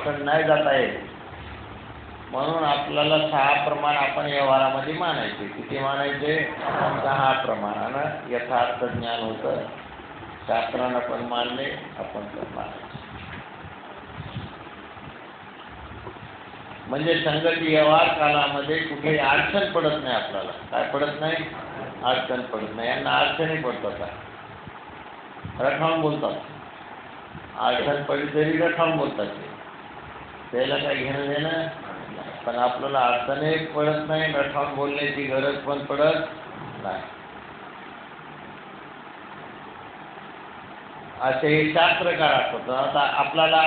पटकन नाही जाता येत, म्हणून आपल्याला 6 प्रमाण आपण व्यवहारामध्ये मानायचे. किती मानायचे? 6 प्रमाणानं यथार्थ ज्ञान होतं. शास्त्रानं पण मानले, आपण पण मानायचे. म्हणजे संगती व्यवहार कालामध्ये कुठेही अडचण पडत नाही आपल्याला. काय पडत नाही? अडचण पडत नाही. यांना अडचणी पडतात, रठावून बोलतात. अडचण पडली तरी रठावून बोलतात. त्याला काही घेणं देणं, पण आपल्याला अडचणी पडत नाही, रठावून बोलण्याची गरज पण पडत नाही. असे हे शास्त्रकार असतात. आता आपल्याला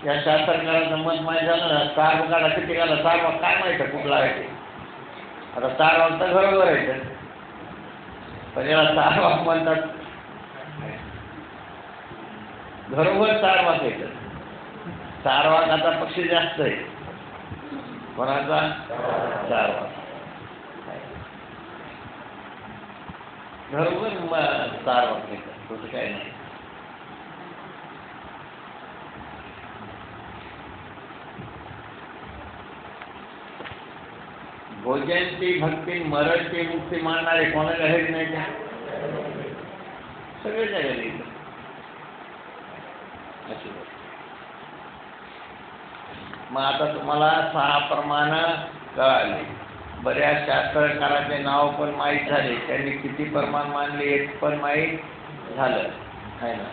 या शास्त्रकाराचं मत माहीत झालं ना, 4 काढा किती काढा, 4 काय माहित आहे कुठला आहे ते. आता 4 वाजता घरोघर आहे, पण याला 4 वाज म्हणतात. घरोघर 4 वाज येतात. 4 वाजाचा पक्षी जास्त आहे. कोणाचा? 4 वाज. घरोघर 4 वाज येतात, तसं काय नाही. भोजनची भक्ती मरणची मुक्ती मानणारे कोणाला हेच नाही का? सगळे जगाले अशी. मग आता तुम्हाला 6 प्रमाण कळाले. बऱ्याच शास्त्रकाराचे नाव पण माहीत झाले. त्यांनी किती प्रमाण मानले एक पण माहीत झालं आहे ना.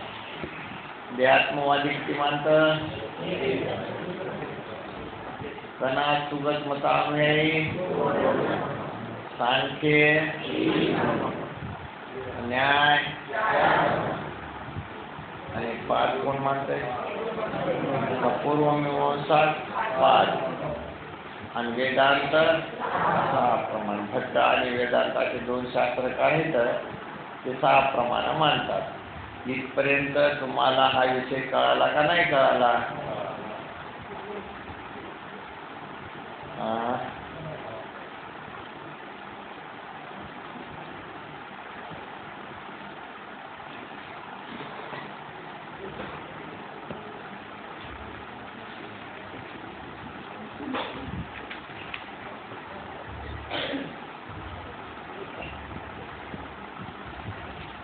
देहात्मवादी किती मानतं? कणाद सुगत मतानुयायी, सांख्य, न्याय आणि 5 कोण मानतंय? पूर्वमीमांसा 5 आणि वेदांत 6 प्रमाण. भट्ट आणि वेदांताचे 2 शास्त्रकार आहेत, ते 6 प्रमाण मानतात. इथपर्यंत तुम्हाला हा विषय कळाला का नाही कळाला?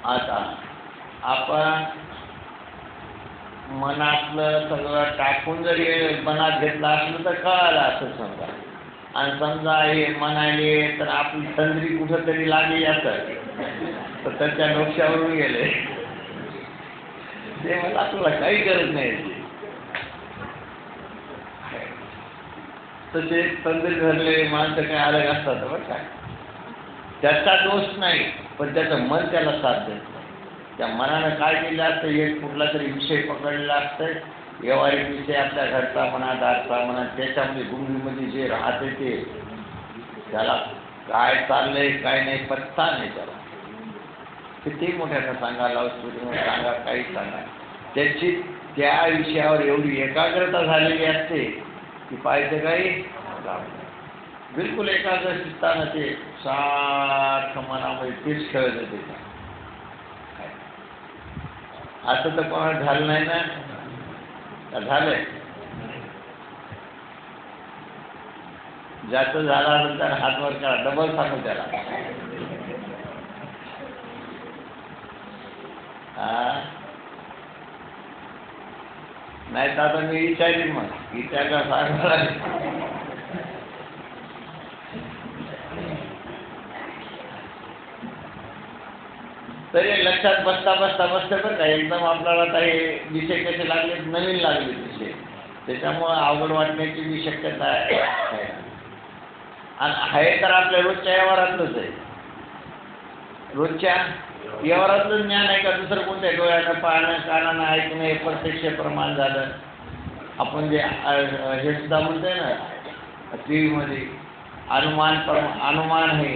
आता आपण मनातलं सगळं टाकून जरी मनात घेतलं असलं तर कळालं असं समजा. आणि समजा हे म्हणाले तर आपली तंद्री कुठं तरी लागली असं तर त्याच्या डोक्यावरून गेले, ते मला आपल्याला काही गरज नाही. तसे तंद्री धरलेले माणसं काय अलग असतात बरं काय. त्याचा दोष नाही, पण त्याचं मन त्याला साथ देत. त्या मनानं काय केलं असतं, एक कुठला तरी विषय पकडलेला असतं, व्यवहारिक विषय आपल्या घरचा म्हणा, दारचा म्हणा, त्याच्यामध्ये गुंगीमध्ये जे राहते ते त्याला काय चाललंय काय नाही पत्ता नाही. त्याला किती मोठ्यानं सांगा, लाऊडस्पीकरवर सांगा, काही सांगा, त्याची त्या विषयावर एवढी एकाग्रता झालेली असते की पाहिजे काही बिलकुल एकाग्र चित्तानं ते सारखं मनामध्ये तेच खेळत होते. असं तर कोणाला झालं नाही ना? झालंय. ज्याचं झालं असेल तर हात वर करा, डबल सांगू त्याला. नाही तर आता मी विचारीन, मग विचारला सांगणार. तरी लक्षात बसता बरं का, एकदम आपल्याला काही विषय कसे लागले, नवीन लागले विषय, त्याच्यामुळं अवघड वाटण्याची बी शक्यता आहे. आणि आहे तर आपल्या रोजच्या व्यवहारातलंच आहे. रोजच्या व्यवहारातलं ज्ञान आहे का दुसरं कोणत्या? डोळ्यानं पाहणं, कानानं ऐकणं, हे प्रत्यक्ष प्रमाण झालं. आपण जे हे सुद्धा म्हणतोय ना टी व्हीमध्ये, अनुमान आहे.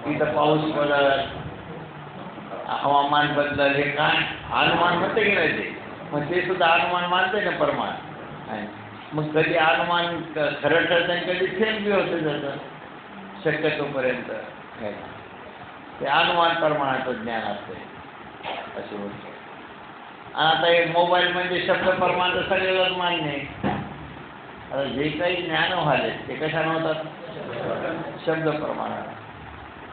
इथं पाऊस पडत, हवामान बदलल, हे काय अनुमान म्हणते की नाही ते, मग ते सुद्धा अनुमान मानते ना प्रमाण. मग कधी अनुमान खरं ठरतं आणि कधी फेल बी होतं त्याचं शक्यतोपर्यंत. ते अनुमान प्रमाणाचं ज्ञान असते अशी गोष्ट. आता हे मोबाईल म्हणजे शब्द प्रमाण तर सगळ्यालाच मान्य आहे. आता जे काही ज्ञान व्हाले ते कशाने होतात? शब्द प्रमाणात.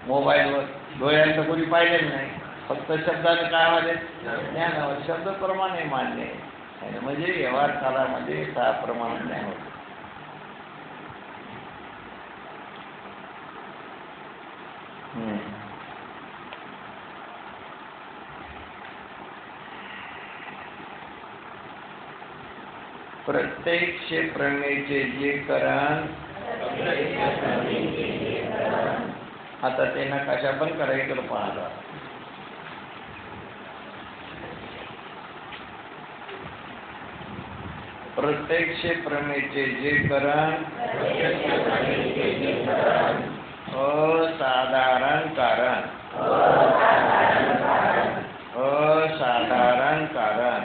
मोबाईलवर डोळ्यांचं कोणी पाहिलेलं नाही, फक्त शब्दाने काय व्हाले? ज्ञानावर. शब्द प्रमाणे मान्य आहे. म्हणजे व्यवहार कालामध्ये प्रमाण ज्ञान होतं. प्रत्यक्ष प्रमेयचे जे करण आता ते नकाशा पण करायचं पाहता. प्रत्यक्ष प्रमेयचे जे करण असाधारण कारण असाधारण कारण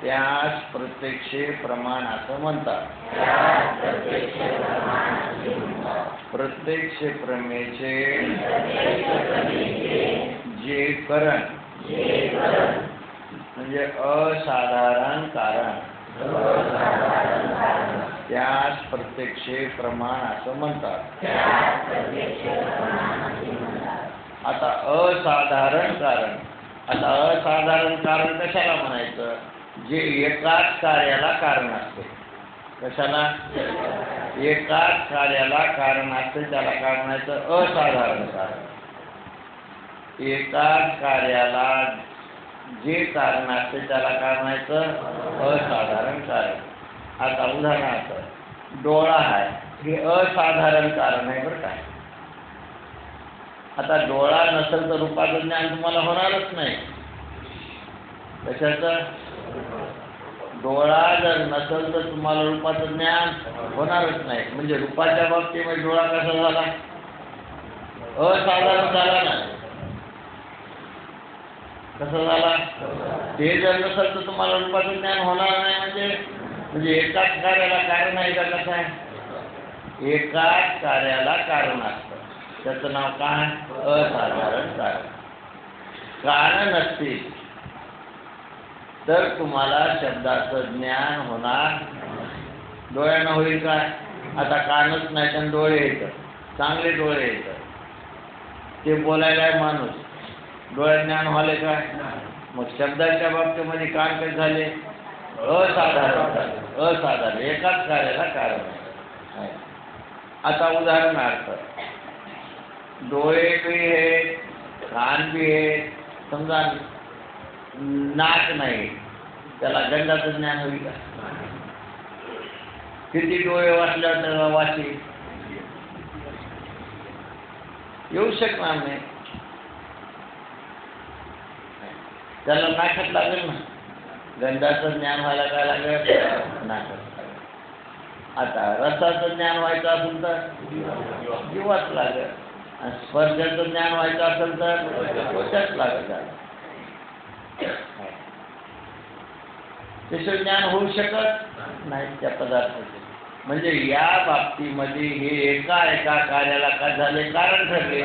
त्यास प्रत्यक्ष प्रमाण असं म्हणतात. प्रत्यक्ष प्रमेयचे जे करण म्हणजे असाधारण कारण त्यास प्रत्यक्ष प्रमाण असं म्हणतात. आता असाधारण कारण, आता असाधारण कारण कशाला म्हणायचं? जे एकाच कार्याला कारण असते. कशाला? एकाच कार्याला कारण असते त्याला काय म्हणायचं? असाधारण कारण. एकाच कार्याला जे कारण असते त्याला काय म्हणायचं? असाधारण कारण. आता उदाहरणार्थ डोळा आहे, हे असाधारण कारण आहे बरं काय. आता डोळा नसेल तर रूपाचं ज्ञान तुम्हाला होणारच नाही. कशाचं? डोळा जर नसेल तर तुम्हाला रूपाचं ज्ञान होणारच नाही. म्हणजे रूपाच्या बाबतीमध्ये डोळा कसा झाला? असाधारण झाला ना. कसा झाला? ते जर नसेल तर तुम्हाला रूपाचं ज्ञान होणार नाही. म्हणजे एकाच कार्याला कारण आहे का? कसं आहे? एकाच कार्याला कारण असतं, त्याचं नाव काय? असाधारण कारण. कारण नसतील तर तुम्हाला शब्दाचं ज्ञान होणार. डोळ्यानं होईल काय? आता कानच नाही तर डोळे येतं, चांगले डोळे येतं, ते बोलायला आहे माणूस, डोळ्यात ज्ञान व्हाले काय? मग शब्दाच्या बाबतीमध्ये कान काय झाले? असाधारण. असाधारण एकाच कार्याला कारण आहे. आता उदाहरणार्थ डोळे बी आहेत, कान बी आहेत, समजा नाक नाही, त्याला गंधाचं ज्ञान होईल का? किती डोळे वाचल्यावर त्याला वाची येऊ शकणार नाही. त्याला नाकात लागेल ना. गंधाचं ज्ञान व्हायला काय लागेल? नाकात. आता रसाचं ज्ञान व्हायचं असेल तर जीवात लागेल, आणि स्पर्शाचं ज्ञान व्हायचं असेल तर त्वचाच लागेल. त्याचं ज्ञान होऊ शकत नाही त्या पदार्थाचे. म्हणजे या बाबतीमध्ये हे एका कार्याला काय झाले? कारण ठरले.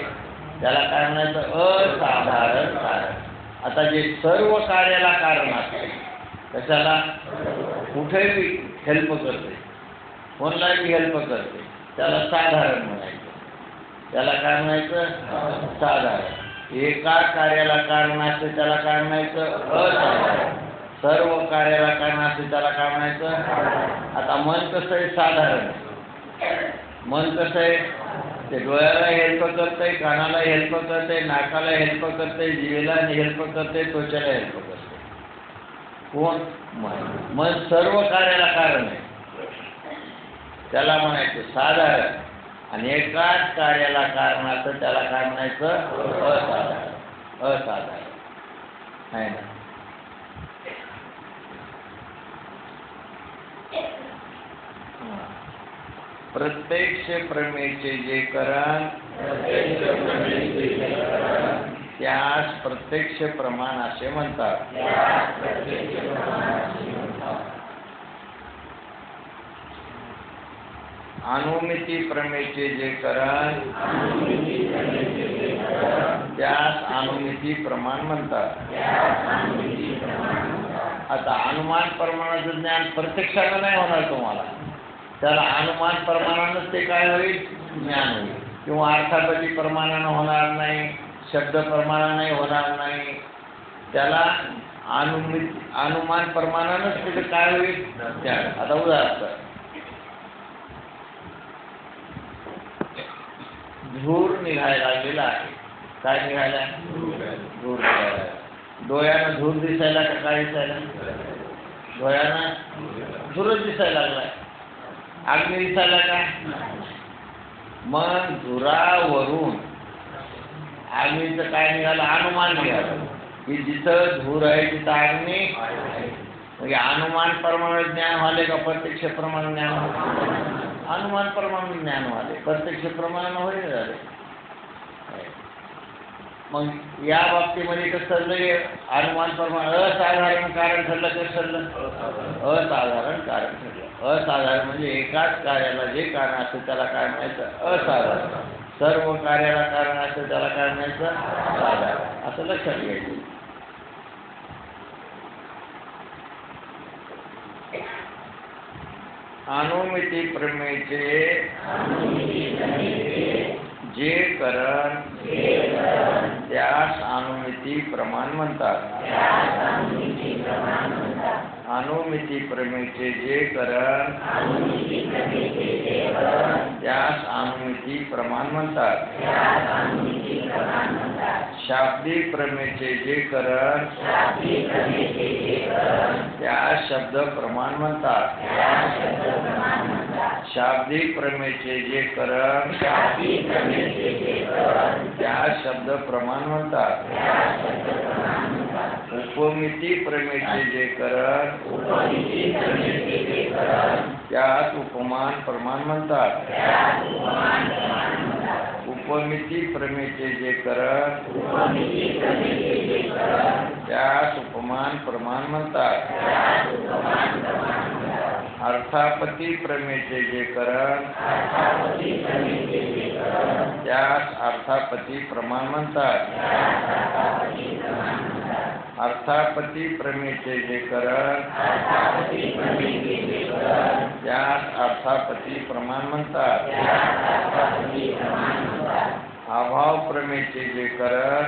त्याला काय म्हणायचं? असाधारण कारण. आता जे सर्व कार्याला कारण असते, कशाला? कुठेही हेल्प करते, कोणालाही हेल्प करते, त्याला साधारण म्हणायचं. त्याला काय म्हणायचं? साधारण. एका कार्याला कारण असते त्याला काय म्हणायचं? असाधारण. सर्व कार्याला कारण असते त्याला काय म्हणायचं? आता मन कसं आहे? साधारण. मन कसं आहे? ते डोळ्याला हेल्प करतंय, कानाला हेल्प करतंय, नाकाला हेल्प करतंय, जिभेला हेल्प करतंय, त्वचेला हेल्प करतंय. कोण? मन. मन सर्व कार्याला कारण आहे, त्याला म्हणायचं साधारण. आणि एकाच कार्याला कारण असतं त्याला काय म्हणायचं? असाधारण. असाधारण आहे ना. प्रत्यक्ष प्रमेयचे जे करण त्यास प्रत्यक्ष प्रमाण असे म्हणतात. अनुमिती प्रमेयचे जे करण त्यास अनुमिती प्रमाण म्हणतात. आता अनुमान प्रमाणाचं ज्ञान प्रत्यक्षानं नाही होणार तुम्हाला, त्याला अनुमान प्रमाणानंच ते काय होईल, ज्ञान होईल. किंवा अर्थापत्ती प्रमाणानं होणार नाही, शब्द प्रमाणाने होणार नाही, त्याला अनुमान प्रमाणानंच तिथे काय होईल, ज्ञान. आता उदाहरण, धूर निघायला लागलेला आहे. काय निघायला, धूर निघायला. डोळ्यानं धूर दिसायला का काय दिसायला, डोळ्यानं धूरच दिसायला लागलाय. अग्नी दिसायला का, मग धुरावरून अग्नीचं काय निघालं, अनुमान निघालं की जिथं धूर आहे तिथं अग्नी. म्हणजे अनुमान प्रमाण ज्ञान व्हाले का प्रत्यक्ष प्रमाण ज्ञान व्हाले, अनुमान प्रमाण ज्ञान व्हाले, प्रत्यक्ष प्रमाणानं होईल झाले. मग या बाबतीमध्ये कसं ठरलं, अनुमान प्रमाण असाधारण कारण ठरलं, कसं ठरलं, असाधारण कारण ठरलं. असाधारण म्हणजे एकाच कार्याला जे कारण असतं त्याला काय म्हणायचं, असाधारण. सर्व कार्याला कारण असतं त्याला काय म्हणायचं, साधारण. असं लक्षात घ्यायचं. अनुमिती प्रमेयचे जे करण त्यास अनुमिती प्रमाण म्हणतात. अनुमिती प्रमेयचे जे करण त्यास अनुमिती प्रमाण म्हणतात. शाब्दिक प्रमेयचे जे करण त्यास शब्द प्रमाण म्हणतात. शाब्दिक प्रमेयचे जे करण त्यास शब्द प्रमाण म्हणतात. उपमिती प्रमेयचे जे करण त्यास उपमान प्रमाण म्हणतात. उपमिती प्रमेयचे जे करण त्यास उपमान प्रमाण म्हणतात. अर्थापत्ती प्रमेयचे जे करण त्यास अर्थापत्ती प्रमाण म्हणतात. अर्थापत्ती प्रमेयचे जे करण त्यास अर्थापत्ती प्रमाण म्हणतात. अभाव प्रमेयचे जे करण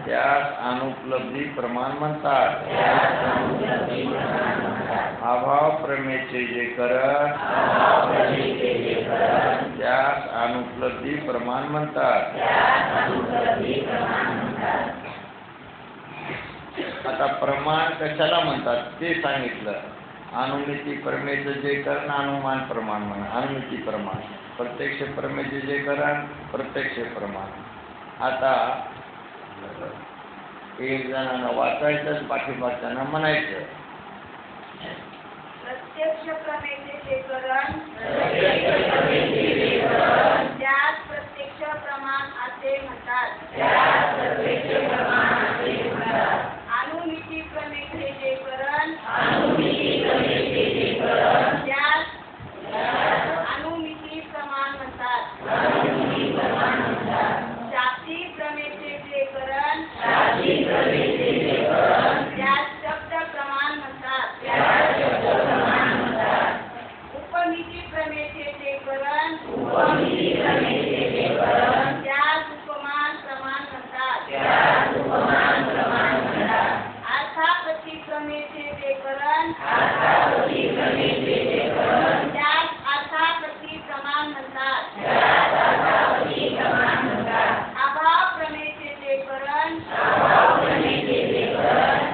त्यास अनुपलब्धी प्रमाण म्हणतात. अभाव प्रमेयचे जे करण त्यास अनुपलब्धी प्रमाण म्हणतात. आता प्रमाण कशाला म्हणतात ते सांगितलं. अनुमिती प्रमेयचं जे करण अनुमान प्रमाण म्हणा, अनुमिती प्रमाण. प्रत्यक्ष प्रमेयचे जे करण प्रत्यक्ष प्रमाण. आता एक जणांना वाचायचं, पाठीमागच्यांना म्हणायचं. प्रत्यक्ष प्रमेयचे जे करण त्यास प्रत्यक्ष प्रमाण असे म्हणतात. अनुमिती प्रमेयचे जे करण त्यास अनुमिती प्रमाण म्हणतात. शाब्दिक प्रमेयचे जे करण त्यास शब्द प्रमाण म्हणतात. उपमिती प्रमेयचे जे करण त्यास उपमान प्रमाण म्हणतात. अर्थापत्ती प्रमेयचे जे करण त्यास अर्थापत्ती प्रमाण म्हणतात. अभाव प्रमेयचे जे करण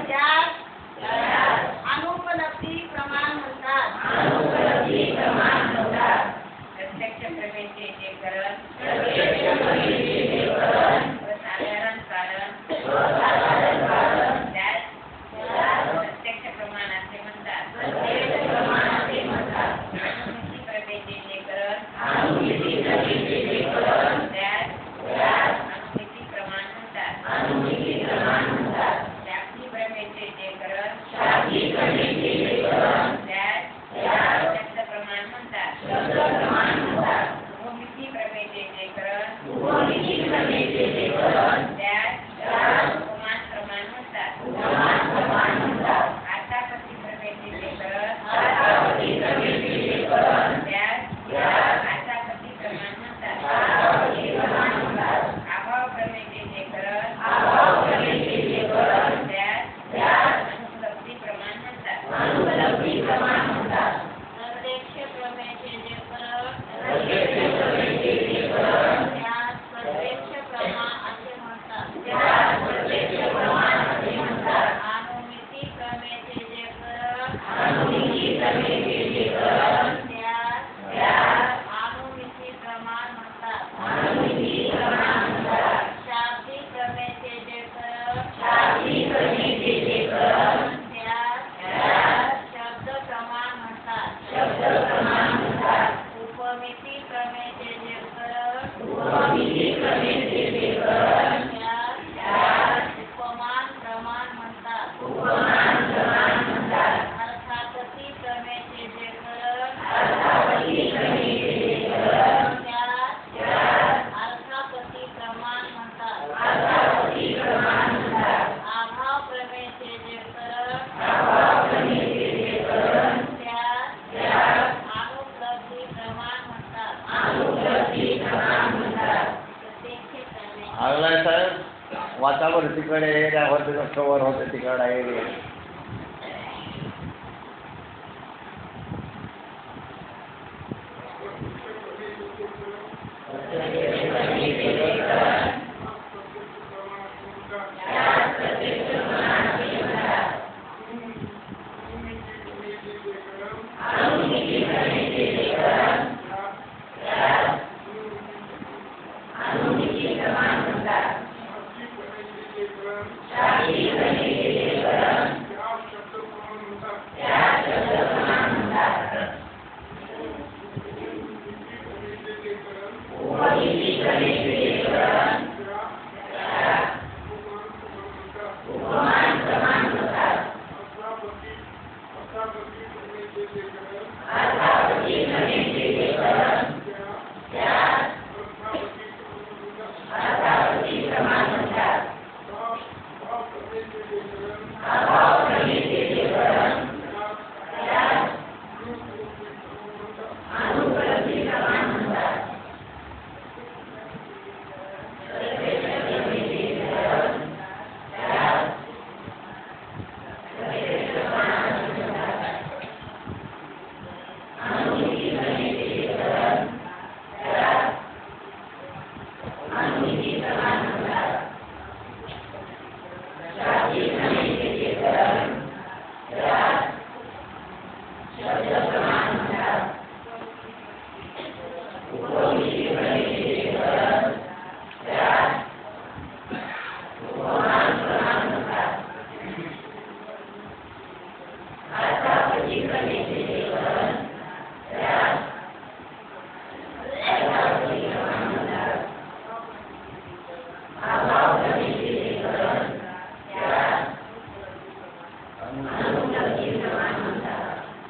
त्यास अनुपलब्धी प्रमाण म्हणतात. प्रत्यक्ष प्रमेयचे जे करण साधारण कारण त्यास प्रत्यक्ष प्रमाण असे म्हणतात. अनुमिती प्रमेयचे जे करण त्यास अनुमिती प्रमाण म्हणतात. शाब्दिक प्रमेयचे जे करण त्यास शब्द प्रमाण म्हणतात. उपमिती प्रमेयचे जे करण कव्हर होतं तिकडा एरिया.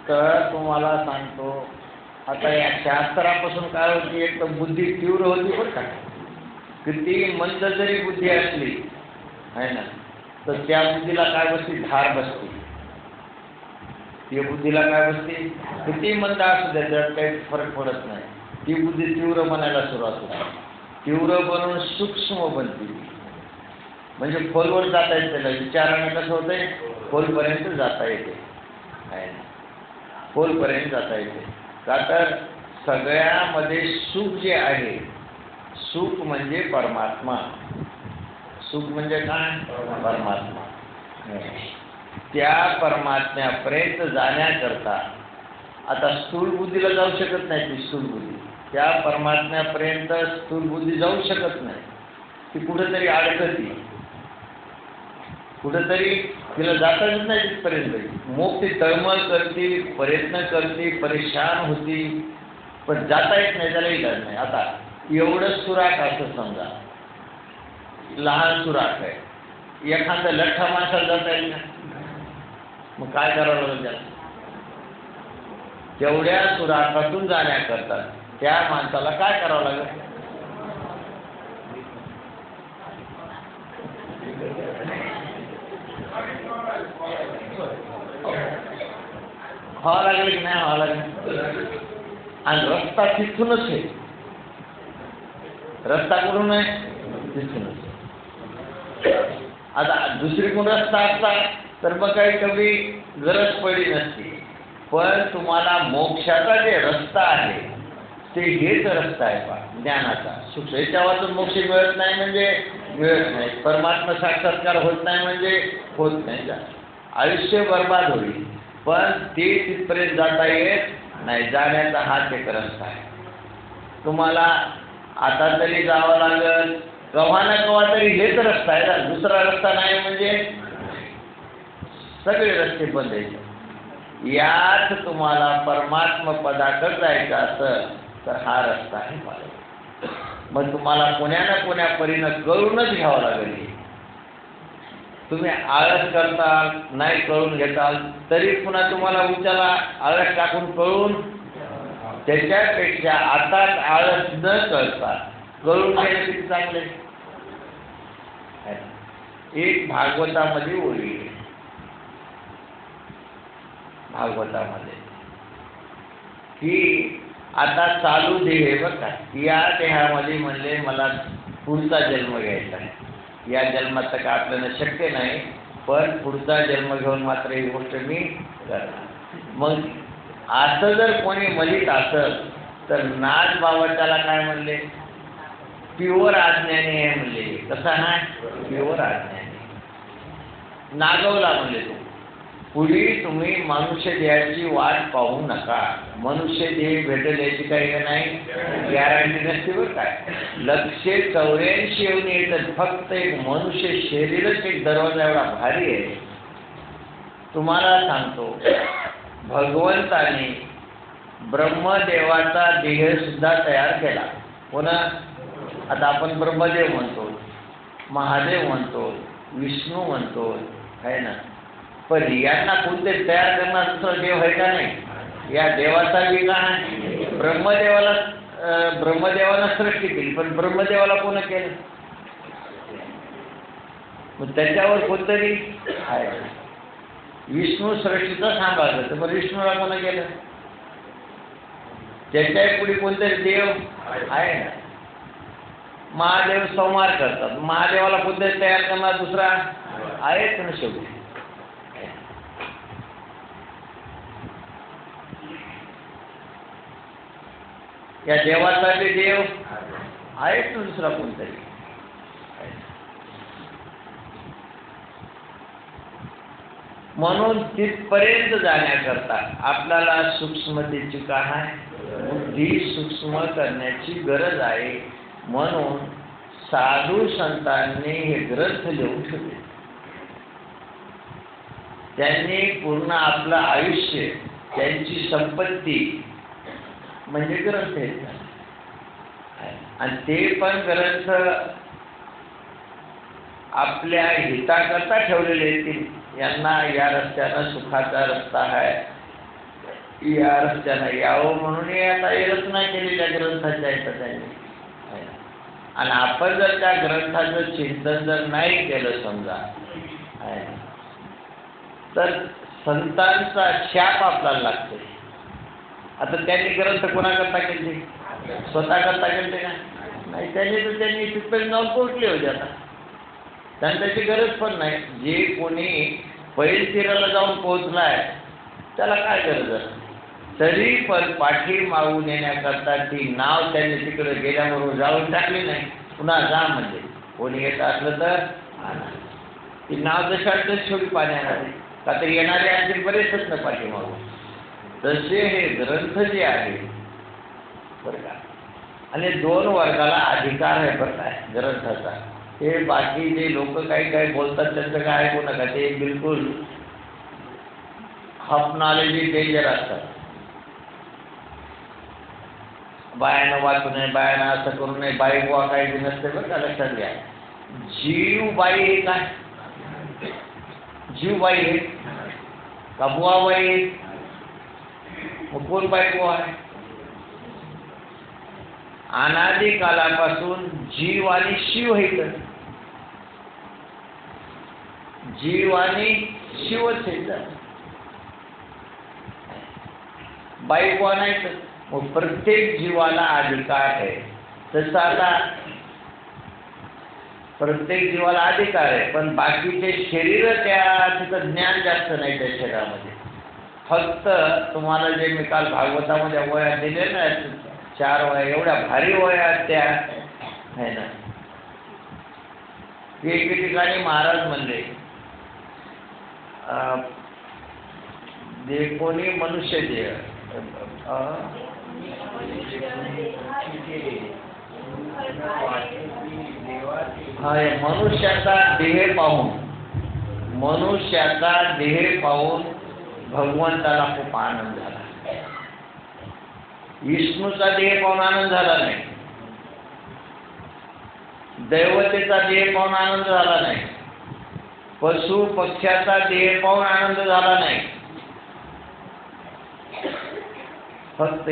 तर तुम्हाला सांगतो, आता या शास्त्रापासून काय होती, एक तर बुद्धी तीव्र होती बरं का. किती मंद जरी बुद्धी असली आहे ना, तर त्या बुद्धीला काय बसती, धार बसते. त्या बुद्धीला काय बसते, किती मंद असू द्या त्यात काही फरक पडत नाही. ती बुद्धी तीव्र बनायला सुरुवात होते. तीव्र बनवून सूक्ष्म बनते. म्हणजे खोलवर जाता येते. त्याला विचाराने कसं होतंय, खोलपर्यंत जाता येते आहे ना, खोलपर्यंत जाता येते. का तर सगळ्यामध्ये सुख जे आहे, सुख म्हणजे परमात्मा. सुख म्हणजे काय, परमात्मा. त्या परमात्म्यापर्यंत जाण्याकरता आता स्थूल बुद्धीला जाऊ शकत नाही. ती स्थूल बुद्धी त्या परमात्म्यापर्यंत स्थूल बुद्धी जाऊ शकत नाही. ती कुठेतरी अडकती, कुठेतरी तिला जाताच नाही तिथपर्यंत. मग ती तळमळ करते, प्रयत्न करते, परेशान होती, पण जाता येत नाही, त्याला इलाज नाही. आता एवढं सुराख असं समजा, लहान सुराख आहे, एखादा लठ्ठा माणसाला जाता येईल ना, मग काय करावं लागेल त्याला. तेवढ्या सुराखातून जाण्याकरता त्या माणसाला काय करावं लागेल, व्हावं लागेल की नाही व्हावं लागेल. आणि रस्ता तिथूनच आहे. रस्ता कुठून आहे, तिथूनच. आता दुसरीकडून रस्ता असता तर मग काही कमी गरज पडली नसती. पण तुम्हाला मोक्षाचा जे रस्ता आहे ते हेच रस्ता आहे पा, ज्ञानाचा. सुख याच्या वाचून मोक्ष मिळत नाही म्हणजे मिळत नाही. परमात्मा साक्षात्कार होत नाही म्हणजे होत नाही. आयुष्य बर्बाद होईल, पण ते तिथपर्यंत जाता येत नाही. जाण्याचा हाच एक रस्ता आहे. तुम्हाला आता तरी जावं लागेल, केव्हा ना केव्हा तरी हेच रस्ता आहे ना, दुसरा रस्ता नाही म्हणजे सगळे रस्ते बंद आहेत. यात तुम्हाला परमात्मा पदाकडे जायचं असेल तर हा रस्ता आहे मला. मग तुम्हाला कोण्या ना कोण्या परीनं कळूनच घ्यावं लागेल. तुम्ही आळस करताल, नाही कळून घेताल, तरी पुन्हा तुम्हाला उच्चाला आळस टाकून कळून, त्याच्यापेक्षा आता आळस न करता कळून घेणं किती चांगले. एक भागवतामध्ये ओळी आहे, भागवतामध्ये, की आता चालू देह आहे बरं का, या देहामध्ये म्हणले मला पुढचा जन्म घ्यायचा आहे. या जन्मात तर काय आपल्याला शक्य नाही, पण पुढचा जन्म घेऊन मात्र ही गोष्ट मी करणार. मग असं जर कोणी मलित असेल तर नाथ बाबा त्याला काय म्हणले? प्युअर अज्ञानी आहे म्हणले. कसा नाही? प्युअर अज्ञानी. नागवला म्हणले तो. पुढे तुम्ही मनुष्य देहाची वाट पाहू नका. मनुष्य देह भेटेल याची काही नाही गॅरंटी नसते बरं काय. 184 येऊन येतात. फक्त एक मनुष्य शरीरच एक दरवाजा एवढा भारी आहे. तुम्हाला सांगतो, भगवंताने ब्रह्मदेवाचा देह सुद्धा तयार केला. पुन्हा आता आपण ब्रह्मदेव म्हणतो, महादेव म्हणतो, विष्णू म्हणतो, आहे ना. पण यांना कोणते तयार करणार दुसरा देव आहे का नाही? या देवाचा विधान आहे. ब्रह्मदेवाला सृष्टी केली, पण ब्रह्मदेवाला कोण केलं? मग त्याच्यावर कोणतरी आहे. विष्णू सृष्टीचा सांभाळलं, तर मग विष्णूला कोण केलं? त्याच्या पुढे कोणतरी देव आहे ना. महादेव संहार करतात, महादेवाला कोणतरी तयार करणार दुसरा आहेच ना शेवटी. या देवाचा बी देव आहेच ना दुसरा कोणतरी. म्हणून तिथपर्यंत जाण्याकरता आपल्याला सूक्ष्मतेची काय बुद्धी सूक्ष्म करण्याची गरज आहे. म्हणून साधू संतांनी हे ग्रंथ लिहून ठेवले. त्यांनी पूर्ण आपलं आयुष्य, त्यांची संपत्ती म्हणजे ग्रंथ आहेत. आणि ते पण ग्रंथ आपल्या हिताकरता ठेवलेले आहेत. यांना या रस्त्यानं सुखाचा रस्ता आहे, या रस्त्यानं यावं म्हणून आता रचना केलेल्या ग्रंथाच्या आहेत त्यांनी. आणि आपण जर त्या ग्रंथाचं चिंतन जर नाही केलं समजा, तर संतांचा शाप आपल्याला लागतो. आता त्यांनी ग्रंथ कोणाकरता केले? स्वतः करता केले का? नाही. त्यांनी तिथपर्यंत जाऊन पोहोचले होते. आता त्यांना त्याची गरज पण नाही. जे कोणी पैल तीराला जाऊन पोहोचलाय त्याला काय गरज आहे? तरी पण पाठी मागून येण्याकरता ती नाव त्यांनी तिकडे गेल्याबरोबर जाऊन टाकली नाही. पुन्हा जा म्हणजे कोणी येत असलं तर ती नाव जशाच शेवटी पाण्यात आली का तरी येणारे आणखी बरेचच ना पाठी मागून. तसे हे ग्रंथ जे आहे बरं का. आणि 2 वर्गाला अधिकार आहे बरं काय ग्रंथाचा. हे बाकी जे लोक काही बोलतात त्यांचं काय ऐकू नका. ते बिलकुल हफ नॉलेज डेंजर असतात. बायानं वाचू नये, बायानं असं करू नये, बाई बुवा काही नसते बरं का. लक्षात घ्या. जीव बाई हे काय? जीव बाई आहे का बुवा बाई आहे? मग कोण बाई बुवा आहे? अनादी कालापासून जीव आणि शिव हे तर जीव आणि शिवच हे तर बाई बुवा नाही. तर मग प्रत्येक जीवाला अधिकार आहे. तसं आता प्रत्येक जीवाला अधिकार आहे, पण बाकीचे शरीर त्या तिथं ज्ञान जास्त नाही त्या शरीरामध्ये. फक्त तुम्हाला जे मी काल भागवतामध्ये वया दिले ना 4 वया, एवढ्या भारी वया त्या आहे ना. एके ठिकाणी महाराज म्हणले जे कोणी मनुष्य देह मनुष्याचा देह पाहून भगवंताला खूप आनंद झाला. विष्णूचा देह पाहून आनंद झाला नाही, दैवतेचा देह पाहून आनंद झाला नाही, पशु पक्ष्याचा देह पाहून आनंद झाला नाही. फक्त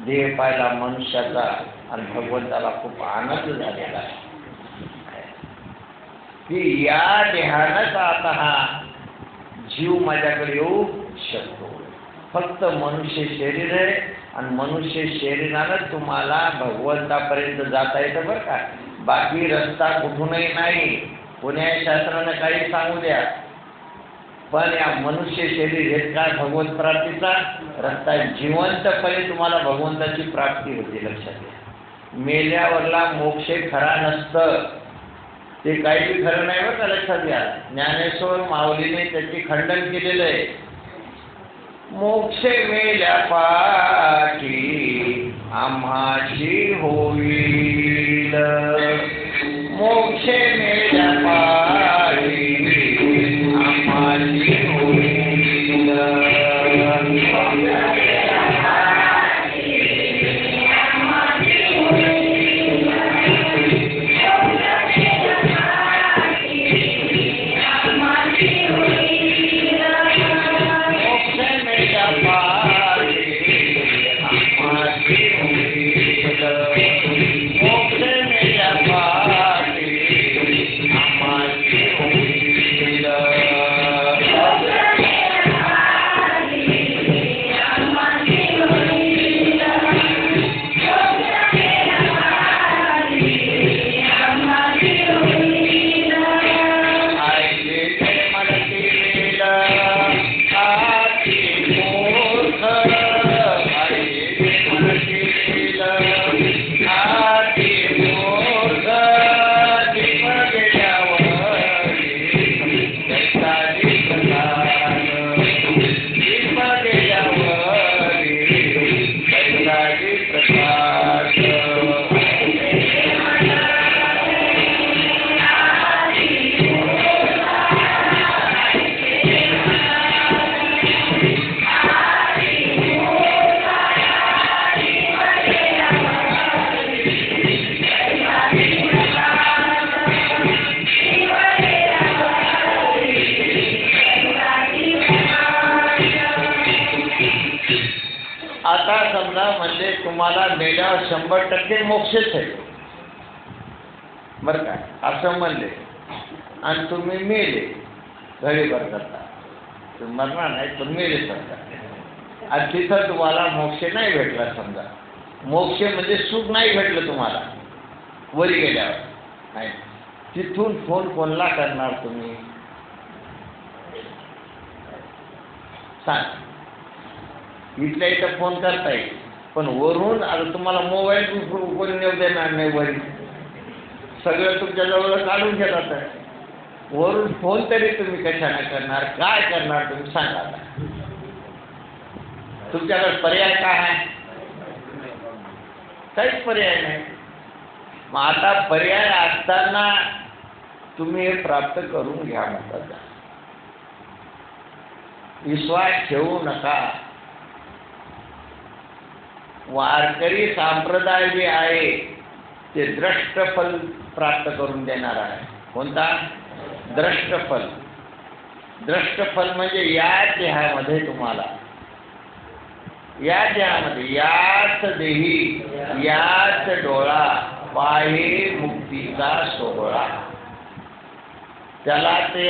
देह पाहिला मनुष्याचा आणि भगवंताला खूप आनंद झालेला आहे की या देहानंच आता हा जीव माझ्याकडे येऊ शकतो. फक्त मनुष्य शरीर आहे आणि मनुष्य शरीरानंच तुम्हाला भगवंतापर्यंत जाता येतं बरं का. बाकी रस्ता कुठूनही नाही. पुण्याच्या शास्त्रानं काही सांगू द्या, पण या मनुष्य शरीर हेच काय भगवत प्राप्तीचा रस्ता आहे. जिवंतपणे तुम्हाला भगवंताची प्राप्ती होते. लक्षात घ्या, मेल्यावरला मोक्ष खरा नसतं, ते काही बी खरं नाही बरं का. लक्षात घ्या, ज्ञानेश्वर माऊलीने त्याचे खंडन केलेलं आहे. मोक्ष मेल्या पाठी आम्हाशी होईल, मोक्ष मेल्या पाठी आम्हाशी होईल. आता समजा म्हणजे तुम्हाला मेल्यावर 100% मोक्षच आहे बरं का, असं म्हणले आणि तुम्ही मेले घरी बरं करता, तुम्ही मरणार नाही पण मेले समजा आणि तिथं तुम्हाला मोक्ष नाही भेटला. समजा मोक्ष म्हणजे सुख नाही भेटलं तुम्हाला वरी गेल्यावर, नाही तिथून फोन कोणला करणार तुम्ही सांग. इथल्या इथं फोन करता येईल पण वरून आता तुम्हाला मोबाईल कोणी नेऊ देणार नाही, वरी सगळं तुमच्याजवळ काढून घेतात, वरून फोन तरी तुम्ही कशाने करणार, काय करणार तुम्ही सांगा. आता तुमच्याकडे पर्याय काय आहे? काहीच पर्याय नाही. मग आता पर्याय असताना तुम्ही हे प्राप्त करून घ्या म्हणतात. विश्वास ठेवू नका. वारकरी संप्रदाय जे आहे ते द्रष्टफल प्राप्त करून देणार आहे. कोणता? द्रष्टफल. द्रष्टफल म्हणजे या देहामध्ये तुम्हाला, या देहामध्ये याच देही याच डोळा पाहे मुक्तीचा सोहळा. त्याला ते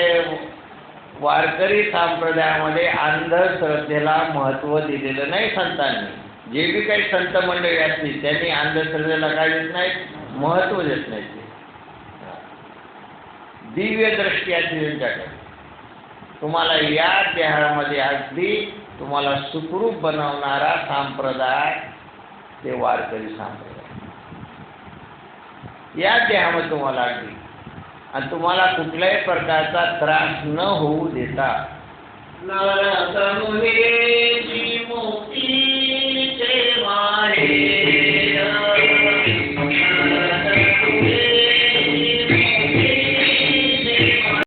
वारकरी संप्रदायामध्ये अंधश्रद्धेला महत्त्व दिलेलं नाही संतांनी. जे बी काही संत मंडळी असतील त्यांनी अंधश्रद्धेला काय देत नाहीत, महत्त्व देत नाहीत. दिव्य दृष्टी असते त्यांच्याकडे. तुम्हाला या देहामध्ये अगदी तुम्हाला सुखरूप बनवणारा संप्रदाय ते वारकरी संप्रदाय. या देहामध्ये तुम्हाला अगदी आणि तुम्हाला कुठल्याही प्रकारचा त्रास न होऊ देता. नरसमुनी